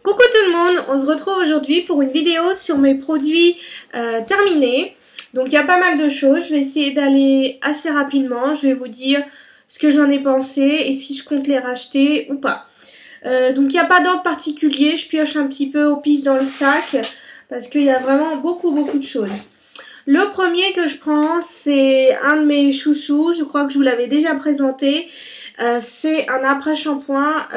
Coucou tout le monde, on se retrouve aujourd'hui pour une vidéo sur mes produits terminés. Donc il y a pas mal de choses, je vais essayer d'aller assez rapidement, je vais vous dire ce que j'en ai pensé et si je compte les racheter ou pas. Donc il n'y a pas d'ordre particulier, je pioche un petit peu au pif dans le sac parce qu'il y a vraiment beaucoup de choses. Le premier que je prends, c'est un de mes chouchous, je crois que je vous l'avais déjà présenté. C'est un après-shampoing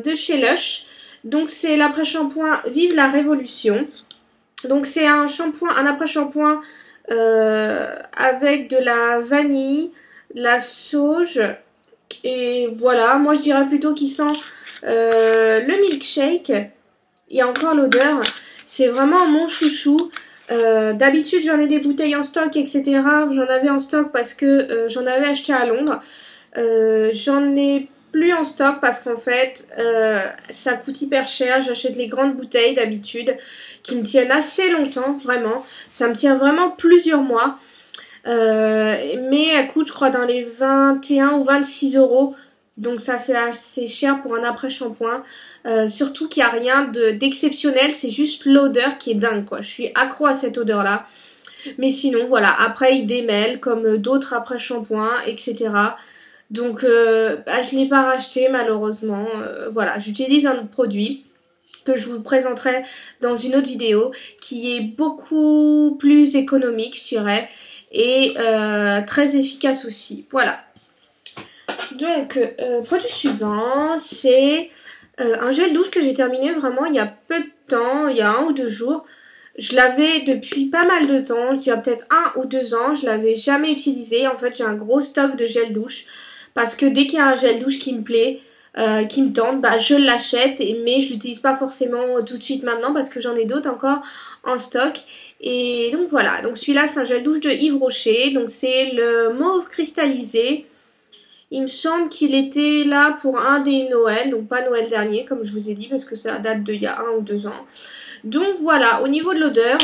de chez Lush. Donc c'est l'après-shampoing Vive la Révolution. Donc c'est un après-shampoing avec de la vanille, de la sauge. Et voilà, moi je dirais plutôt qu'il sent le milkshake. Et encore l'odeur, c'est vraiment mon chouchou. D'habitude j'en ai des bouteilles en stock, etc. J'en avais en stock parce que j'en avais acheté à Londres. J'en ai plus en stock parce qu'en fait ça coûte hyper cher. J'achète les grandes bouteilles d'habitude qui me tiennent assez longtemps, vraiment. Ça me tient vraiment plusieurs mois. Mais elle coûte je crois dans les 21 ou 26 €. Donc ça fait assez cher pour un après-shampoing. Surtout qu'il n'y a rien d'exceptionnel, c'est juste l'odeur qui est dingue quoi. Je suis accro à cette odeur là. Mais sinon voilà, après il démêle comme d'autres après-shampoings, etc. Donc je ne l'ai pas racheté malheureusement. Voilà, j'utilise un autre produit que je vous présenterai dans une autre vidéo qui est beaucoup plus économique je dirais et très efficace aussi. Voilà. Donc produit suivant, c'est un gel douche que j'ai terminé vraiment il y a peu de temps, il y a 1 ou 2 jours. Je l'avais depuis pas mal de temps, je dirais peut-être 1 ou 2 ans, je l'avais jamais utilisé. En fait j'ai un gros stock de gel douche parce que dès qu'il y a un gel douche qui me plaît, qui me tente, je l'achète, mais je l'utilise pas forcément tout de suite maintenant parce que j'en ai d'autres encore en stock. Et donc voilà, donc celui-là c'est un gel douche de Yves Rocher, donc c'est le mauve cristallisé. Il me semble qu'il était là pour un des Noël, donc pas Noël dernier comme je vous ai dit parce que ça date d'il y a 1 ou 2 ans. Donc voilà, au niveau de l'odeur,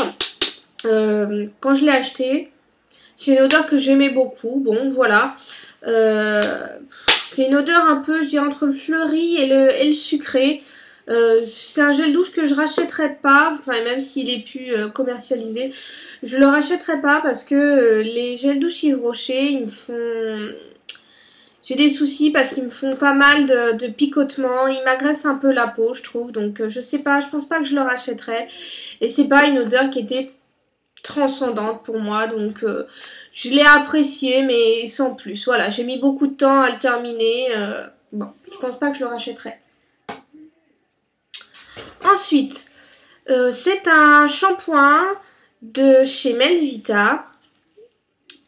quand je l'ai acheté, c'est une odeur que j'aimais beaucoup. Bon voilà, c'est une odeur un peu, je dirais, entre le fleuri et le sucré. C'est un gel douche que je rachèterais pas, enfin même s'il est plus commercialisé, je le rachèterais pas parce que les gels douche Yves Rocher, ils me font... J'ai des soucis parce qu'ils me font pas mal de picotements, ils m'agressent un peu la peau je trouve, donc je sais pas, je pense pas que je le rachèterais. Et c'est pas une odeur qui était transcendante pour moi, donc je l'ai apprécié mais sans plus. Voilà, j'ai mis beaucoup de temps à le terminer, bon, je pense pas que je le rachèterais. Ensuite, c'est un shampoing de chez Melvita.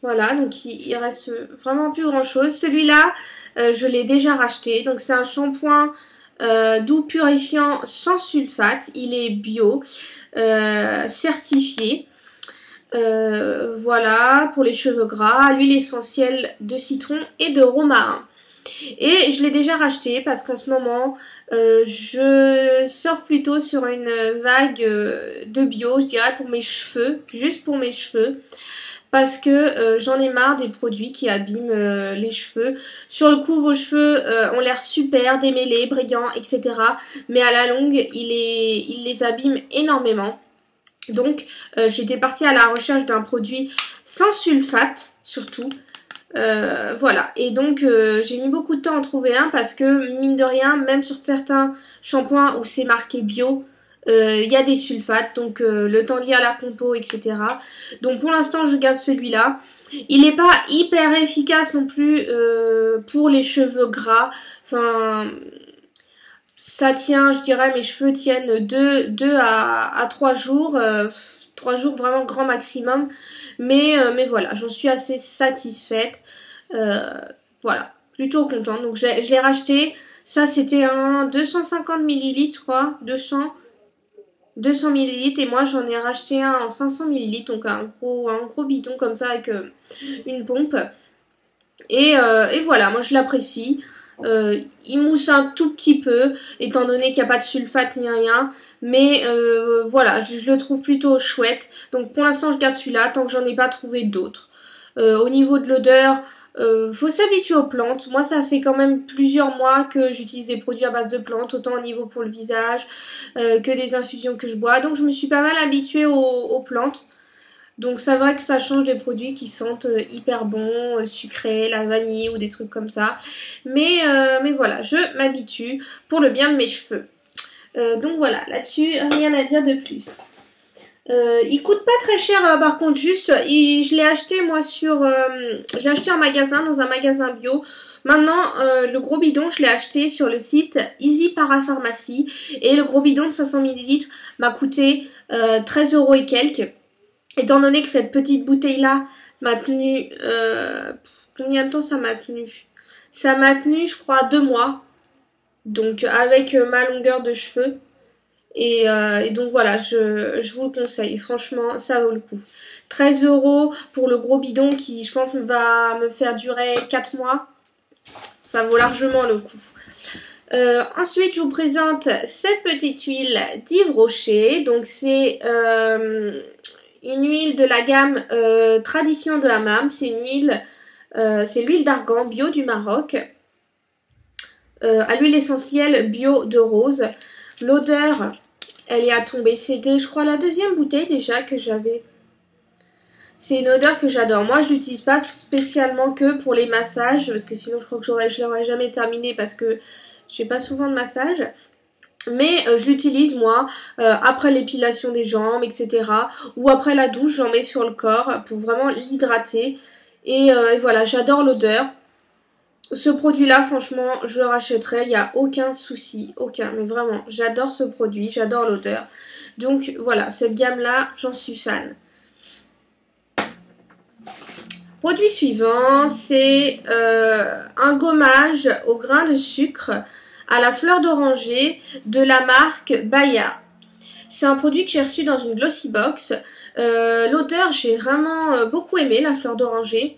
Voilà, donc il reste vraiment plus grand chose. Celui-là, je l'ai déjà racheté. Donc c'est un shampoing doux purifiant sans sulfate. Il est bio, certifié. Voilà, pour les cheveux gras, l'huile essentielle de citron et de romarin. Et je l'ai déjà racheté parce qu'en ce moment, je surfe plutôt sur une vague de bio, je dirais, pour mes cheveux, juste pour mes cheveux. Parce que j'en ai marre des produits qui abîment les cheveux. Sur le coup, vos cheveux ont l'air super, démêlés, brillants, etc. Mais à la longue, il les abîme énormément. Donc, j'étais partie à la recherche d'un produit sans sulfate, surtout. Voilà. Et donc, j'ai mis beaucoup de temps à en trouver un parce que, mine de rien, même sur certains shampoings où c'est marqué bio, il y a des sulfates, donc le temps lié à la compo, etc. Donc pour l'instant je garde celui-là. Il n'est pas hyper efficace non plus pour les cheveux gras. Enfin, ça tient, je dirais, mes cheveux tiennent 2 à 3 jours. 3 jours vraiment grand maximum. Mais voilà, j'en suis assez satisfaite. Voilà, plutôt contente. Donc je l'ai racheté. Ça c'était un 250 ml, je crois. 200 ml et moi j'en ai racheté un en 500 ml, donc un gros bidon comme ça avec une pompe. Et voilà, moi je l'apprécie. Il mousse un tout petit peu, étant donné qu'il n'y a pas de sulfate ni rien. Mais voilà, je le trouve plutôt chouette. Donc pour l'instant je garde celui-là, tant que j'en ai pas trouvé d'autres. Au niveau de l'odeur, Faut s'habituer aux plantes. Moi, ça fait quand même plusieurs mois que j'utilise des produits à base de plantes, autant au niveau pour le visage que des infusions que je bois. Donc, je me suis pas mal habituée aux plantes. Donc, c'est vrai que ça change des produits qui sentent hyper bons, sucrés, la vanille ou des trucs comme ça. Mais voilà, je m'habitue pour le bien de mes cheveux. Donc voilà, là-dessus, rien à dire de plus. Il coûte pas très cher par contre, juste je l'ai acheté moi j'ai acheté en magasin, dans un magasin bio. Maintenant le gros bidon je l'ai acheté sur le site Easy Parapharmacie et le gros bidon de 500 ml m'a coûté 13 € et quelques. Étant donné que cette petite bouteille là m'a tenu combien de temps ça m'a tenu? Ça m'a tenu je crois 2 mois, donc avec ma longueur de cheveux. Et donc voilà, je vous le conseille. Franchement, ça vaut le coup. 13 € pour le gros bidon qui, je pense, va me faire durer 4 mois. Ça vaut largement le coup. Ensuite, je vous présente cette petite huile d'Yves Rocher. Donc, c'est une huile de la gamme Tradition de Hammam. C'est une huile, c'est l'huile d'argan bio du Maroc. À l'huile essentielle bio de rose. L'odeur, elle est à tomber. C'était, je crois, la deuxième bouteille déjà que j'avais. C'est une odeur que j'adore. Moi, je l'utilise pas spécialement que pour les massages, parce que sinon, je crois que je l'aurais jamais terminé parce que je fais pas souvent de massage. Mais je l'utilise, moi, après l'épilation des jambes, etc. Ou après la douche, j'en mets sur le corps pour vraiment l'hydrater. Et voilà, j'adore l'odeur. Ce produit-là, franchement, je le rachèterai, il n'y a aucun souci, aucun, mais vraiment, j'adore ce produit, j'adore l'odeur. Donc voilà, cette gamme-là, j'en suis fan. Produit suivant, c'est un gommage au grain de sucre à la fleur d'oranger de la marque Baya. C'est un produit que j'ai reçu dans une glossy box. L'odeur, j'ai vraiment beaucoup aimé, la fleur d'oranger.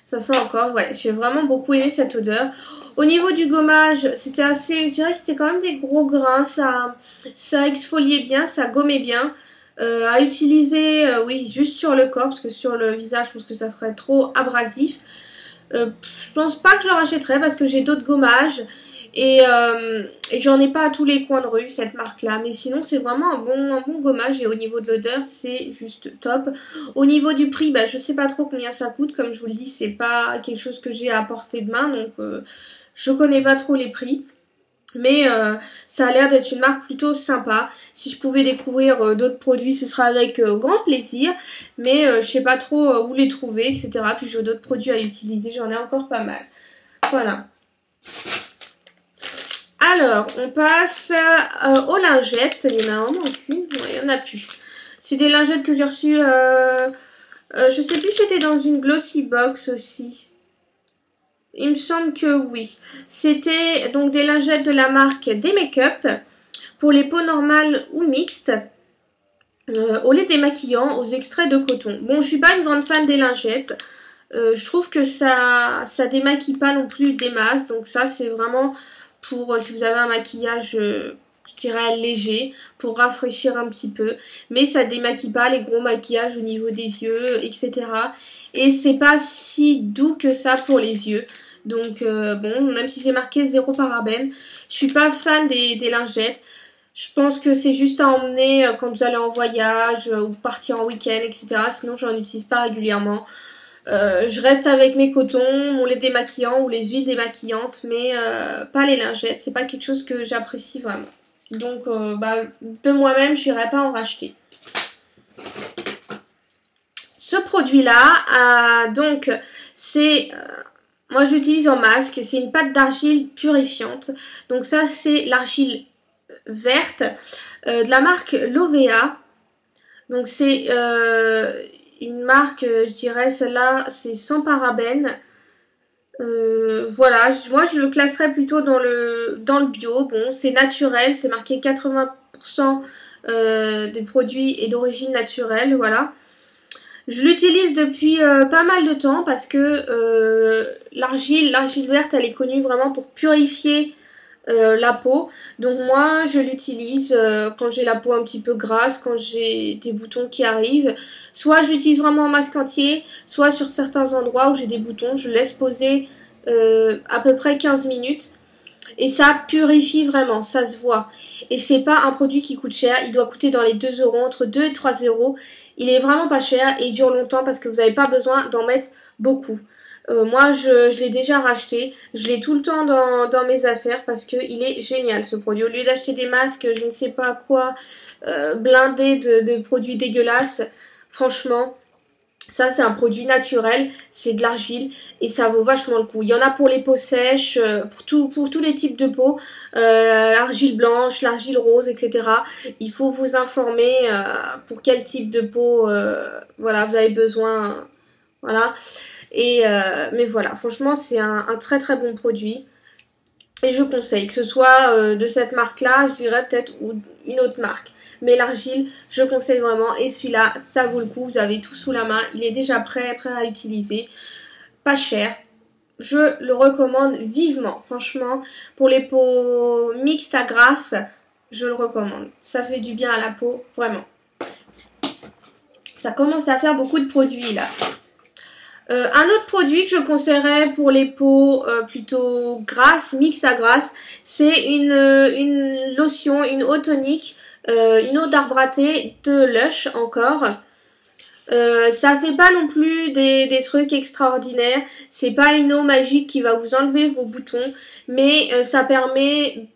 Ça sent encore, ouais, j'ai vraiment beaucoup aimé cette odeur. Au niveau du gommage, c'était assez, je dirais que c'était quand même des gros grains, ça exfoliait bien, ça gommait bien. À utiliser, oui, juste sur le corps, parce que sur le visage, je pense que ça serait trop abrasif. Je pense pas que je le rachèterais parce que j'ai d'autres gommages. Et j'en ai pas à tous les coins de rue, cette marque-là. Mais sinon, c'est vraiment un bon gommage. Et au niveau de l'odeur, c'est juste top. Au niveau du prix, bah, je sais pas trop combien ça coûte. Comme je vous le dis, c'est pas quelque chose que j'ai à portée de main. Donc, je connais pas trop les prix. Mais ça a l'air d'être une marque plutôt sympa. Si je pouvais découvrir d'autres produits, ce sera avec grand plaisir. Mais je sais pas trop où les trouver, etc. Puis j'ai d'autres produits à utiliser. J'en ai encore pas mal. Voilà. Alors, on passe aux lingettes. Il y en a vraiment aucune. Non, il n'y en a plus. C'est des lingettes que j'ai reçues. Je sais plus si c'était dans une glossy box aussi. Il me semble que oui. C'était donc des lingettes de la marque des Make-up pour les peaux normales ou mixtes. Au lait démaquillant, aux extraits de coton. Bon, je suis pas une grande fan des lingettes. Je trouve que ça démaquille pas non plus des masses. Donc ça, c'est vraiment pour si vous avez un maquillage, je dirais léger, pour rafraîchir un petit peu. Mais ça démaquille pas les gros maquillages au niveau des yeux, etc. Et c'est pas si doux que ça pour les yeux. Donc bon, même si c'est marqué 0 parabène, je suis pas fan des lingettes. Je pense que c'est juste à emmener quand vous allez en voyage ou partir en week-end, etc. Sinon, j'en utilise pas régulièrement. Je reste avec mes cotons, mon lait démaquillant ou les huiles démaquillantes, mais pas les lingettes. C'est pas quelque chose que j'apprécie vraiment. Donc, de moi-même, je n'irai pas en racheter. Ce produit-là, donc, c'est... moi, je l'utilise en masque. C'est une pâte d'argile purifiante. Donc ça, c'est l'argile verte de la marque Lovea. Donc c'est une marque, je dirais, celle-là, c'est sans parabènes. Voilà, moi je le classerais plutôt dans le bio. Bon, c'est naturel, c'est marqué 80% des produits est d'origine naturelle, voilà. Je l'utilise depuis pas mal de temps parce que l'argile verte, elle est connue vraiment pour purifier la peau. Donc moi je l'utilise quand j'ai la peau un petit peu grasse, quand j'ai des boutons qui arrivent. Soit je l'utilise vraiment en masque entier, soit sur certains endroits où j'ai des boutons, je laisse poser à peu près 15 minutes. Et ça purifie vraiment, ça se voit. Et c'est pas un produit qui coûte cher, il doit coûter dans les 2 euros, entre 2 et 3 euros. Il est vraiment pas cher et il dure longtemps parce que vous n'avez pas besoin d'en mettre beaucoup. Moi, je l'ai déjà racheté. Je l'ai tout le temps dans mes affaires parce qu'il est génial ce produit. Au lieu d'acheter des masques, je ne sais pas quoi, blindés de produits dégueulasses, franchement, ça c'est un produit naturel, c'est de l'argile et ça vaut vachement le coup. Il y en a pour les peaux sèches, pour tous les types de peaux, l'argile blanche, l'argile rose, etc. Il faut vous informer pour quel type de peau voilà, vous avez besoin. Voilà. Mais voilà, franchement c'est un très très bon produit. Et je conseille, que ce soit de cette marque-là, je dirais peut-être, ou une autre marque. Mais l'argile, je conseille vraiment. Et celui-là, ça vaut le coup. Vous avez tout sous la main. Il est déjà prêt à utiliser. Pas cher. Je le recommande vivement. Franchement, pour les peaux mixtes à grasse, je le recommande. Ça fait du bien à la peau, vraiment. Ça commence à faire beaucoup de produits là. Un autre produit que je conseillerais pour les peaux plutôt grasses, mixtes à grasse, c'est une lotion, une eau tonique, une eau d'arbre à thé de Lush encore. Ça fait pas non plus des trucs extraordinaires, c'est pas une eau magique qui va vous enlever vos boutons, mais ça permet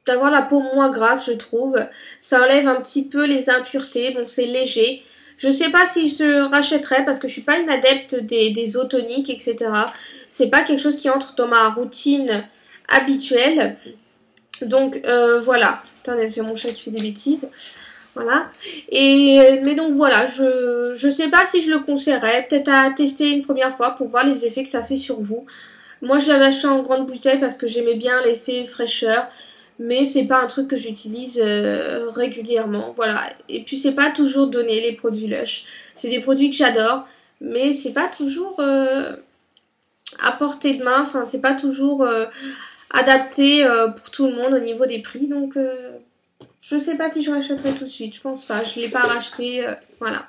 d'avoir la peau moins grasse, je trouve. Ça enlève un petit peu les impuretés, bon c'est léger. Je sais pas si je rachèterai parce que je suis pas une adepte des eaux toniques, etc. C'est pas quelque chose qui entre dans ma routine habituelle. Donc voilà. Attendez, c'est mon chat qui fait des bêtises. Voilà. Mais donc voilà, je sais pas si je le conseillerais. Peut-être à tester une première fois pour voir les effets que ça fait sur vous. Moi je l'avais acheté en grande bouteille parce que j'aimais bien l'effet fraîcheur. Mais c'est pas un truc que j'utilise régulièrement, voilà. Et puis c'est pas toujours donné les produits Lush. C'est des produits que j'adore, mais c'est pas toujours à portée de main. Enfin, c'est pas toujours adapté pour tout le monde au niveau des prix. Donc je sais pas si je rachèterai tout de suite. Je pense pas. Je l'ai pas racheté. Voilà.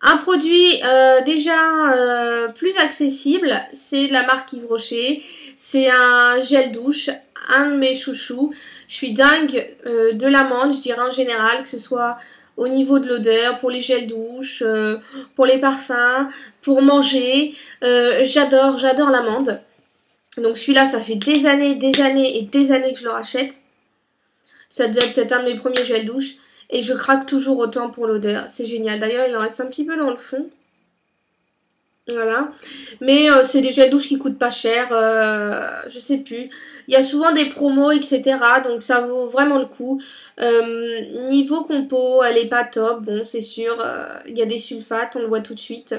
Un produit déjà plus accessible, c'est de la marque Yves Rocher. C'est un gel douche, un de mes chouchous. Je suis dingue de l'amande, je dirais en général, que ce soit au niveau de l'odeur, pour les gels douche, pour les parfums, pour manger. J'adore l'amande. Donc celui-là, ça fait des années et des années que je le rachète. Ça devait être peut-être un de mes premiers gels douche. Et je craque toujours autant pour l'odeur. C'est génial. D'ailleurs, il en reste un petit peu dans le fond. Voilà. Mais c'est des gels douche qui coûtent pas cher. Je sais plus. Il y a souvent des promos, etc. Donc ça vaut vraiment le coup. Niveau compo, elle est pas top. Bon, c'est sûr. Il y a des sulfates. On le voit tout de suite.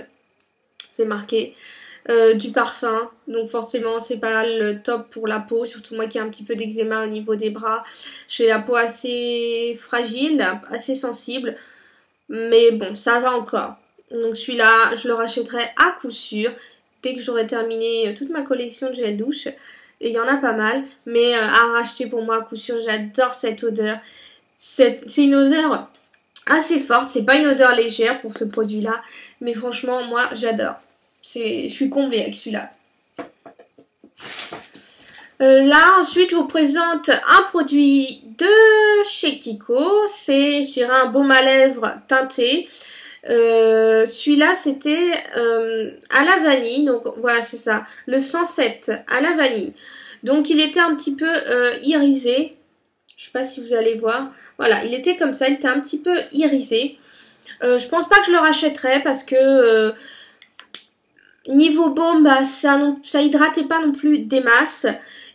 C'est marqué. Du parfum, donc forcément c'est pas le top pour la peau, surtout moi qui ai un petit peu d'eczéma au niveau des bras. J'ai la peau assez fragile, assez sensible, mais bon, ça va encore. Donc celui-là, je le rachèterai à coup sûr dès que j'aurai terminé toute ma collection de gel douche. Et il y en a pas mal, mais à racheter pour moi à coup sûr. J'adore cette odeur. C'est une odeur assez forte, c'est pas une odeur légère pour ce produit-là, mais franchement moi j'adore. Je suis comblée avec celui-là. Là, ensuite, je vous présente un produit de chez Kiko. C'est, je dirais, un baume à lèvres teinté. Celui-là, c'était à la vanille. Donc, voilà, c'est ça. Le 107 à la vanille. Donc, il était un petit peu irisé. Je sais pas si vous allez voir. Voilà, il était comme ça. Il était un petit peu irisé. Je pense pas que je le rachèterais parce que... niveau baume, bah, ça hydratait pas non plus des masses.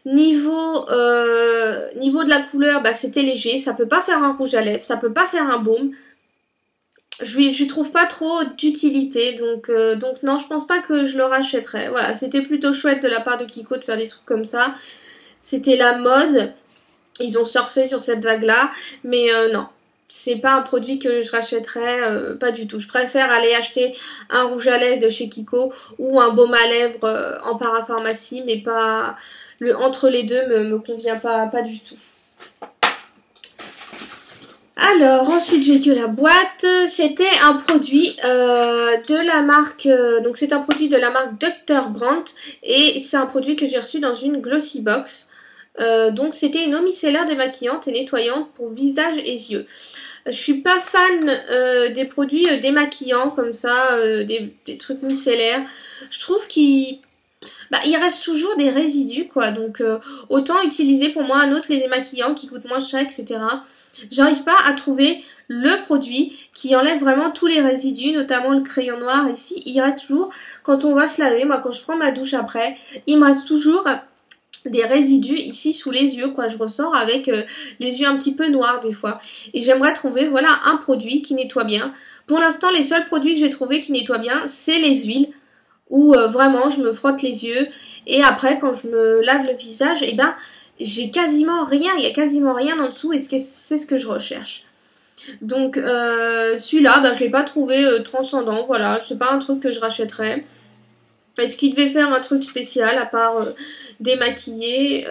Niveau de la couleur, bah, c'était léger. Ça peut pas faire un rouge à lèvres, ça peut pas faire un baume. Je trouve pas trop d'utilité, donc non, je pense pas que je le rachèterais. Voilà, c'était plutôt chouette de la part de Kiko de faire des trucs comme ça. C'était la mode. Ils ont surfé sur cette vague-là, mais non. C'est pas un produit que je rachèterais, pas du tout. Je préfère aller acheter un rouge à lèvres de chez Kiko ou un baume à lèvres en parapharmacie, mais pas Le entre les deux me convient pas du tout. Alors, ensuite, j'ai que la boîte. C'était un produit de la marque... donc, c'est un produit de la marque Dr. Brandt. Et c'est un produit que j'ai reçu dans une Glossy Box. Donc, c'était une eau micellaire démaquillante et nettoyante pour visage et yeux. Je suis pas fan des produits démaquillants comme ça, des trucs micellaires. Je trouve qu'il reste toujours des résidus, quoi. Donc, autant utiliser pour moi un autre les démaquillants qui coûtent moins cher, etc. J'arrive pas à trouver le produit qui enlève vraiment tous les résidus, notamment le crayon noir. Ici, il reste toujours, quand on va se laver, moi quand je prends ma douche après, il me reste toujours des résidus ici sous les yeux, quoi. Je ressors avec les yeux un petit peu noirs des fois. Et j'aimerais trouver, voilà, un produit qui nettoie bien. Pour l'instant, les seuls produits que j'ai trouvés qui nettoient bien, c'est les huiles, où vraiment je me frotte les yeux. Et après, quand je me lave le visage, eh ben, j'ai quasiment rien, il y a quasiment rien en dessous et c'est ce que je recherche. Donc celui-là, je l'ai pas trouvé transcendant, voilà, c'est pas un truc que je rachèterais. Est-ce qu'il devait faire un truc spécial à part démaquiller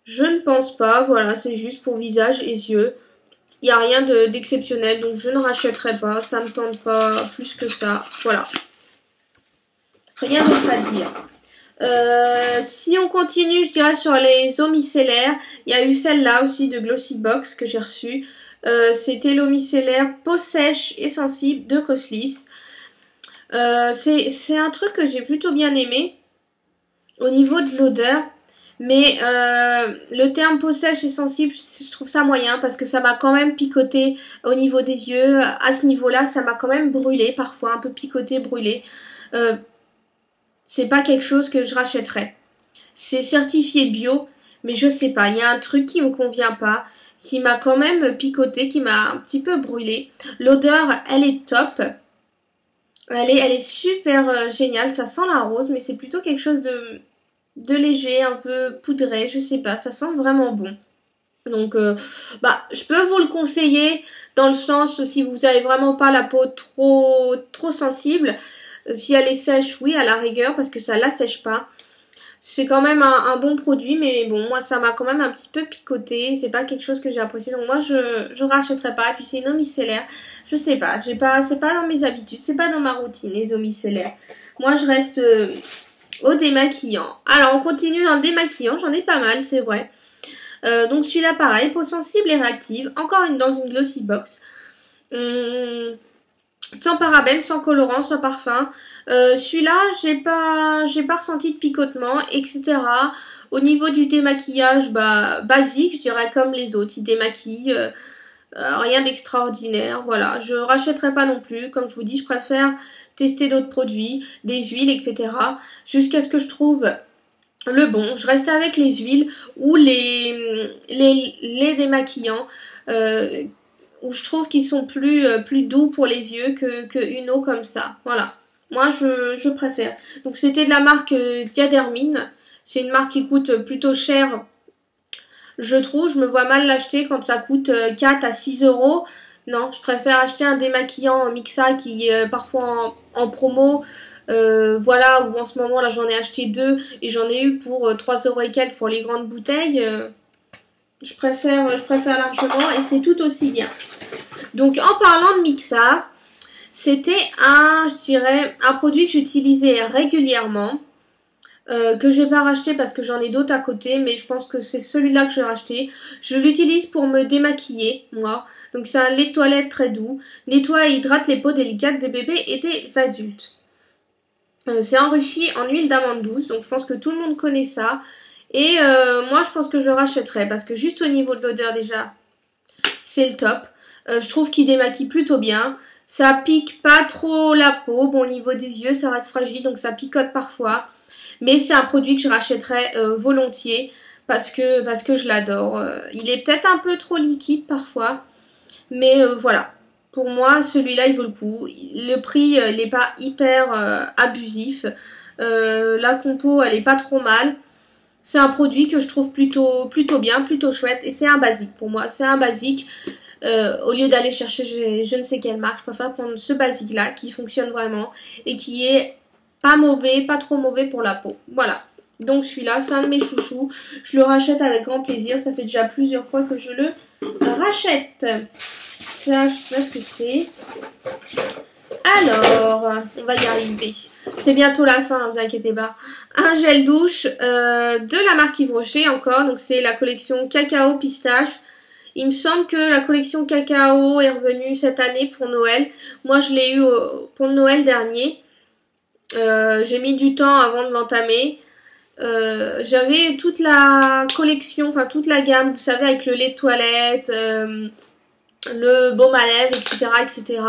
je ne pense pas, voilà, c'est juste pour visage et yeux. Il n'y a rien d'exceptionnel, donc je ne rachèterai pas, ça me tente pas plus que ça, voilà. Rien d'autre à dire. Si on continue, je dirais sur les eaux micellaires, il y a eu celle-là aussi de Glossy Box que j'ai reçue. C'était l'eau micellaire peau sèche et sensible de Coslis. C'est un truc que j'ai plutôt bien aimé au niveau de l'odeur. Mais le terme peau sèche et sensible, je trouve ça moyen parce que ça m'a quand même picoté au niveau des yeux. À ce niveau-là, ça m'a quand même brûlé parfois, un peu picoté, brûlé. C'est pas quelque chose que je rachèterais. C'est certifié bio, mais je sais pas, il y a un truc qui me convient pas, qui m'a quand même picoté, qui m'a un petit peu brûlé. L'odeur, elle est top. Elle est super géniale, ça sent la rose, mais c'est plutôt quelque chose de léger, un peu poudré, je sais pas, ça sent vraiment bon. Donc, je peux vous le conseiller dans le sens si vous avez vraiment pas la peau trop sensible. Si elle est sèche, oui, à la rigueur, parce que ça la sèche pas. C'est quand même un bon produit, mais bon, moi, ça m'a quand même un petit peu picoté. C'est pas quelque chose que j'ai apprécié, donc moi, je rachèterai pas. Et puis, c'est une eau micellaire. Je sais pas, c'est pas dans mes habitudes, c'est pas dans ma routine, les eaux micellaires. Moi, je reste au démaquillant. Alors, on continue dans le démaquillant. J'en ai pas mal, c'est vrai. Donc, celui-là, pareil, peau sensible et réactive. Encore dans une Glossy Box. Sans parabènes, sans colorant, sans parfum. Celui-là, j'ai pas ressenti de picotement, etc. Au niveau du démaquillage, basique, je dirais comme les autres. Ils démaquillent, rien d'extraordinaire. Voilà, je rachèterai pas non plus. Comme je vous dis, je préfère tester d'autres produits, des huiles, etc. Jusqu'à ce que je trouve le bon. Je reste avec les huiles ou les démaquillants. Où je trouve qu'ils sont plus doux pour les yeux que une eau comme ça. Voilà. Moi, je préfère. Donc, c'était de la marque Diadermine. C'est une marque qui coûte plutôt cher, je trouve. Je me vois mal l'acheter quand ça coûte 4 à 6 euros. Non, je préfère acheter un démaquillant Mixa qui est parfois en promo. Voilà, où en ce moment, là, j'en ai acheté 2 et j'en ai eu pour 3 euros et quelques pour les grandes bouteilles. Je préfère largement et c'est tout aussi bien. Donc en parlant de Mixa, c'était un produit que j'utilisais régulièrement, que j'ai pas racheté parce que j'en ai d'autres à côté, mais je pense que c'est celui-là que je vais racheter. Je l'utilise pour me démaquiller, moi. Donc c'est un lait de toilette très doux. Nettoie et hydrate les peaux délicates des bébés et des adultes. C'est enrichi en huile d'amande douce, donc je pense que tout le monde connaît ça. Et moi, je pense que je le rachèterai parce que juste au niveau de l'odeur déjà, c'est le top. Je trouve qu'il démaquille plutôt bien. Ça pique pas trop la peau. Bon, au niveau des yeux, ça reste fragile, donc ça picote parfois. Mais c'est un produit que je rachèterais volontiers parce que je l'adore. Il est peut-être un peu trop liquide parfois. Mais voilà. Pour moi, celui-là, il vaut le coup. Le prix, il n'est pas hyper abusif. La compo, elle est pas trop mal. C'est un produit que je trouve plutôt bien, plutôt chouette. Et c'est un basique pour moi. C'est un basique. Au lieu d'aller chercher je ne sais quelle marque, je préfère prendre ce basique-là qui fonctionne vraiment. Et qui est pas mauvais, pas trop mauvais pour la peau. Voilà. Donc celui-là, c'est un de mes chouchous. Je le rachète avec grand plaisir. Ça fait déjà plusieurs fois que je le rachète. Ça, je sais pas ce que c'est. Alors, on va y arriver. C'est bientôt la fin, ne vous inquiétez pas. Un gel douche de la marque Yves Rocher encore. Donc c'est la collection cacao pistache. Il me semble que la collection cacao est revenue cette année pour Noël. Moi, je l'ai eu pour le Noël dernier. J'ai mis du temps avant de l'entamer. J'avais toute la collection, enfin toute la gamme, vous savez, avec le lait de toilette, le baume à lèvres, etc., etc.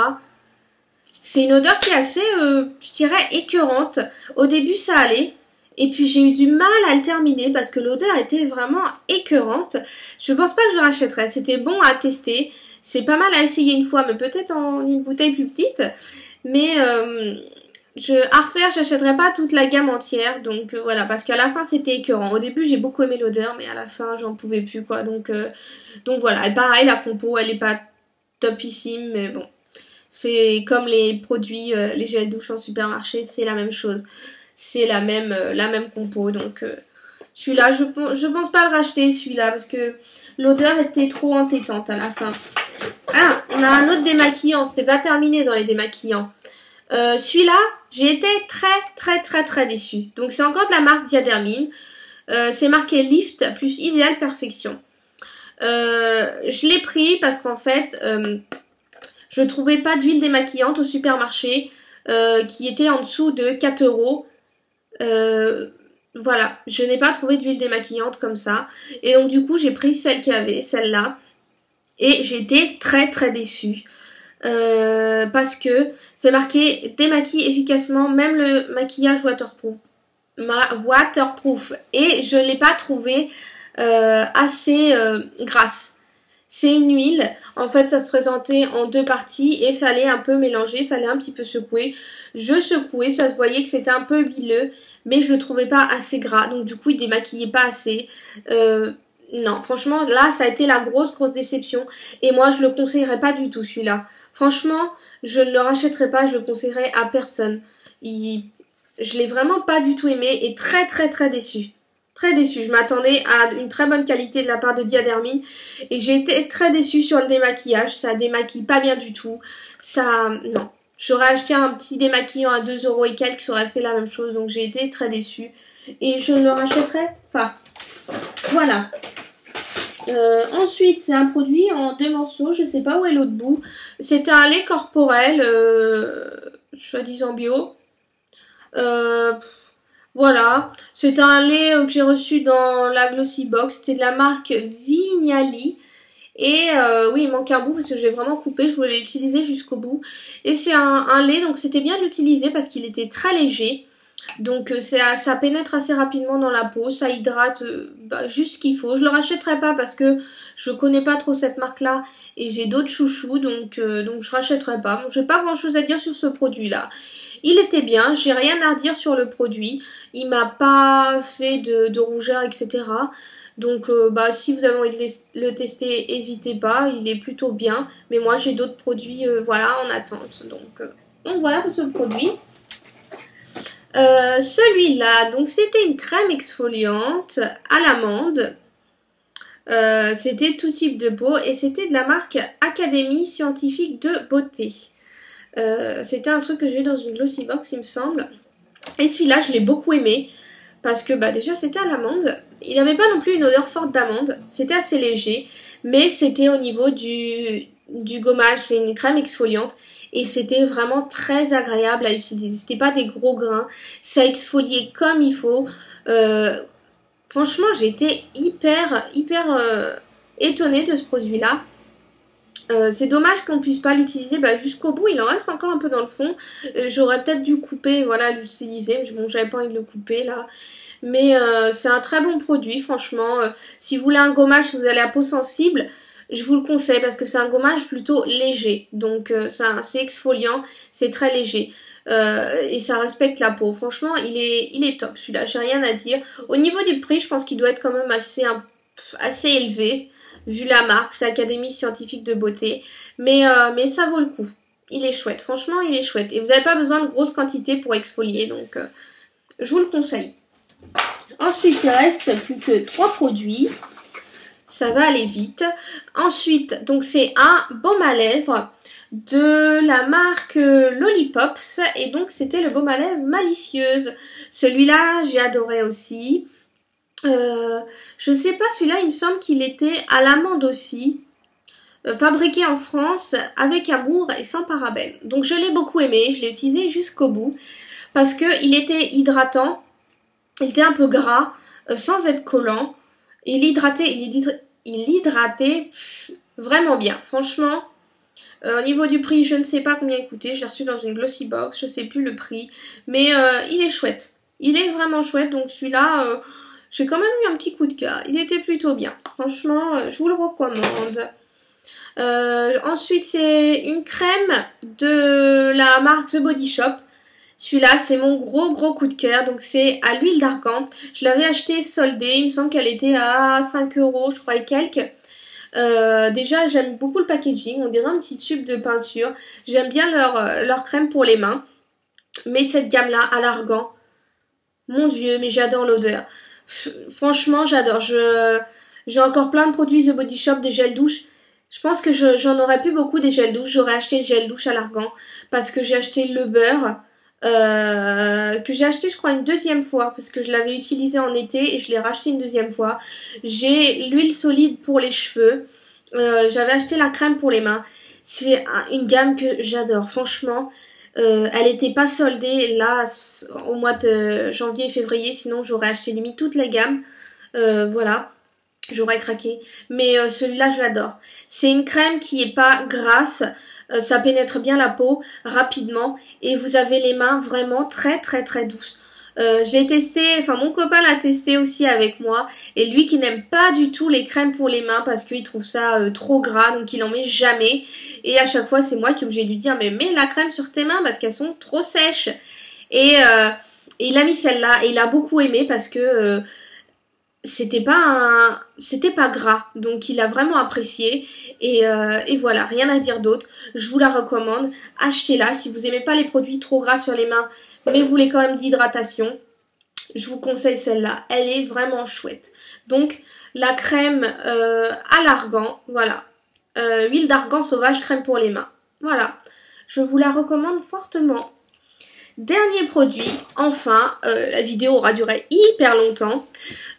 C'est une odeur qui est assez, je dirais, écœurante. Au début, ça allait. Et puis, j'ai eu du mal à le terminer parce que l'odeur était vraiment écœurante. Je pense pas que je le rachèterais. C'était bon à tester. C'est pas mal à essayer une fois, mais peut-être en une bouteille plus petite. Mais à refaire, j'achèterais pas toute la gamme entière. Donc, voilà, parce qu'à la fin, c'était écœurant. Au début, j'ai beaucoup aimé l'odeur, mais à la fin, j'en pouvais plus, quoi. Donc voilà. Et pareil, la compo, elle est pas topissime, mais bon. C'est comme les produits, les gels douche en supermarché, c'est la même chose. C'est la même compo. Donc celui-là, je pense pas le racheter, celui-là, parce que l'odeur était trop entêtante à la fin. Ah, on a un autre démaquillant. C'était pas terminé dans les démaquillants. Celui-là, j'ai été très déçue. Donc c'est encore de la marque Diadermine. C'est marqué Lift plus Idéal Perfection. Je l'ai pris parce qu'en fait... je ne trouvais pas d'huile démaquillante au supermarché qui était en dessous de 4 euros. Voilà, je n'ai pas trouvé d'huile démaquillante comme ça. Et donc du coup, j'ai pris celle qu'il y avait, celle-là. Et j'ai été très déçue. Parce que c'est marqué démaquille efficacement même le maquillage waterproof. Et je ne l'ai pas trouvé assez grasse. C'est une huile, en fait ça se présentait en deux parties et fallait un peu mélanger, fallait un petit peu secouer. Je secouais, ça se voyait que c'était un peu huileux, mais je le trouvais pas assez gras, donc du coup il démaquillait pas assez. Non, franchement là ça a été la grosse déception et moi je le conseillerais pas du tout celui-là. Franchement, je ne le rachèterais pas, je le conseillerais à personne. Je l'ai vraiment pas du tout aimé et très déçue. Très déçue. Je m'attendais à une très bonne qualité de la part de Diadermine et j'ai été très déçue sur le démaquillage. Ça démaquille pas bien du tout. Ça, non. J'aurais acheté un petit démaquillant à 2 euros et quelques, ça aurait fait la même chose. Donc j'ai été très déçue et je ne le rachèterai pas. Voilà. Ensuite, c'est un produit en 2 morceaux. Je sais pas où est l'autre bout. C'était un lait corporel, soi-disant bio. Voilà, c'est un lait que j'ai reçu dans la Glossy Box, c'était de la marque Vignali. Et oui, il manque un bout parce que j'ai vraiment coupé, je voulais l'utiliser jusqu'au bout. Et c'est un lait, donc c'était bien de l'utiliser parce qu'il était très léger. Donc ça pénètre assez rapidement dans la peau, ça hydrate juste ce qu'il faut. Je le rachèterai pas parce que je connais pas trop cette marque-là et j'ai d'autres chouchous, donc je rachèterai pas. Bon, j'ai pas grand-chose à dire sur ce produit-là. Il était bien, j'ai rien à dire sur le produit. Il m'a pas fait de rougeur, etc. Donc si vous avez envie de le tester, n'hésitez pas, il est plutôt bien. Mais moi j'ai d'autres produits voilà, en attente. Donc voilà pour ce produit. Celui-là, donc c'était une crème exfoliante à l'amande. C'était tout type de peau et c'était de la marque Académie Scientifique de Beauté. C'était un truc que j'ai eu dans une Glossy Box, il me semble. Et celui-là, je l'ai beaucoup aimé. Parce que déjà, c'était à l'amande. Il n'avait pas non plus une odeur forte d'amande. C'était assez léger. Mais c'était au niveau du gommage. C'est une crème exfoliante. Et c'était vraiment très agréable à utiliser. C'était pas des gros grains. Ça exfoliait comme il faut. Franchement, j'ai été hyper étonnée de ce produit-là. C'est dommage qu'on puisse pas l'utiliser jusqu'au bout, il en reste encore un peu dans le fond. J'aurais peut-être dû couper, voilà, l'utiliser. Bon, j'avais pas envie de le couper là. Mais c'est un très bon produit, franchement. Si vous voulez un gommage, si vous avez la peau sensible, je vous le conseille parce que c'est un gommage plutôt léger. Donc c'est exfoliant, c'est très léger. Et ça respecte la peau. Franchement, il est top celui-là, j'ai rien à dire. Au niveau du prix, je pense qu'il doit être quand même assez élevé. Vu la marque, c'est Académie Scientifique de Beauté. Mais ça vaut le coup. Il est chouette. Franchement, il est chouette. Et vous n'avez pas besoin de grosses quantités pour exfolier. Donc, je vous le conseille. Ensuite, il reste plus que 3 produits. Ça va aller vite. Ensuite, donc c'est un baume à lèvres de la marque Lollipops. Et donc, c'était le baume à lèvres Malicieuse. Celui-là, j'ai adoré aussi. Je sais pas, celui-là, il me semble qu'il était à l'amande aussi. Fabriqué en France avec amour et sans parabènes. Donc je l'ai beaucoup aimé, je l'ai utilisé jusqu'au bout parce que il était hydratant, il était un peu gras, sans être collant. Il hydratait vraiment bien. Franchement, au niveau du prix, je ne sais pas combien il coûtait. Je l'ai reçu dans une glossy box, je sais plus le prix, mais il est chouette. Il est vraiment chouette. Donc celui-là, j'ai quand même eu un petit coup de cœur. Il était plutôt bien. Franchement, je vous le recommande. Ensuite, c'est une crème de la marque The Body Shop. Celui-là, c'est mon gros coup de cœur. Donc, c'est à l'huile d'argan. Je l'avais acheté soldée. Il me semble qu'elle était à 5 €, je crois, et quelques. Déjà, j'aime beaucoup le packaging. On dirait un petit tube de peinture. J'aime bien leur crème pour les mains. Mais cette gamme-là, à l'argan, mon Dieu, mais j'adore l'odeur. Franchement, j'adore. J'ai encore plein de produits The Body Shop, des gels douche. Je pense que j'en aurais plus beaucoup des gels douche. J'aurais acheté le gel douche à l'argan parce que j'ai acheté le beurre que j'ai acheté je crois une deuxième fois parce que je l'avais utilisé en été et je l'ai racheté une deuxième fois. J'ai l'huile solide pour les cheveux. J'avais acheté la crème pour les mains. C'est une gamme que j'adore. Franchement, elle était pas soldée là au mois de janvier et février. Sinon j'aurais acheté limite toute la gamme. Voilà. J'aurais craqué. Mais celui-là, je l'adore. C'est une crème qui est pas grasse. Ça pénètre bien la peau rapidement. Et vous avez les mains vraiment très douces. Je l'ai testé, enfin mon copain l'a testé aussi avec moi. Et lui qui n'aime pas du tout les crèmes pour les mains parce qu'il trouve ça trop gras. Donc il en met jamais. Et à chaque fois, c'est moi qui est obligée de lui dire mais mets la crème sur tes mains parce qu'elles sont trop sèches. Et il a mis celle-là. Et il a beaucoup aimé parce que... c'était pas gras, donc il a vraiment apprécié et voilà, rien à dire d'autre. Je vous la recommande, achetez-la si vous aimez pas les produits trop gras sur les mains, mais vous voulez quand même d'hydratation. Je vous conseille celle-là, elle est vraiment chouette. Donc la crème à l'argan, voilà, huile d'argan sauvage, crème pour les mains, voilà. Je vous la recommande fortement. Dernier produit, enfin, la vidéo aura duré hyper longtemps.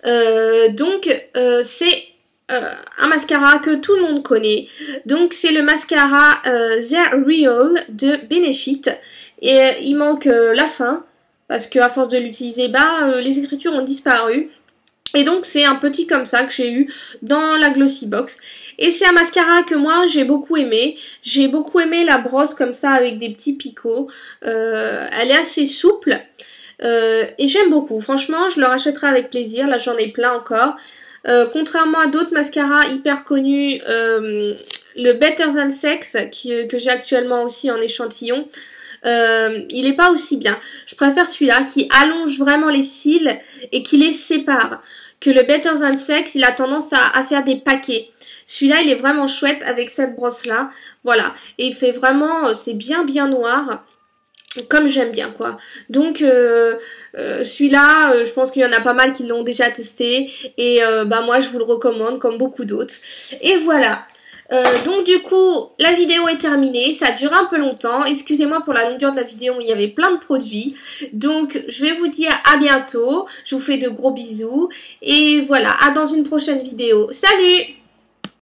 C'est un mascara que tout le monde connaît. Donc c'est le mascara The Real de Benefit. Et il manque la fin, parce qu'à force de l'utiliser, les écritures ont disparu. Et donc c'est un petit comme ça que j'ai eu dans la Glossy Box. Et c'est un mascara que moi j'ai beaucoup aimé. J'ai beaucoup aimé la brosse comme ça avec des petits picots. Elle est assez souple. Et j'aime beaucoup. Franchement, je le rachèterai avec plaisir. Là j'en ai plein encore. Contrairement à d'autres mascaras hyper connus, le Better Than Sex que j'ai actuellement aussi en échantillon. Il est pas aussi bien. Je préfère celui-là qui allonge vraiment les cils et qui les sépare. Que le Better Than Sex, il a tendance à faire des paquets. Celui-là, il est vraiment chouette avec cette brosse-là. Voilà. Et il fait vraiment, c'est bien noir. Comme j'aime bien, quoi. Donc, celui-là, je pense qu'il y en a pas mal qui l'ont déjà testé. Et moi, je vous le recommande comme beaucoup d'autres. Et voilà. Donc du coup, la vidéo est terminée, ça a duré un peu longtemps, excusez-moi pour la longueur de la vidéo, il y avait plein de produits, donc je vais vous dire à bientôt, je vous fais de gros bisous, et voilà, à dans une prochaine vidéo, salut!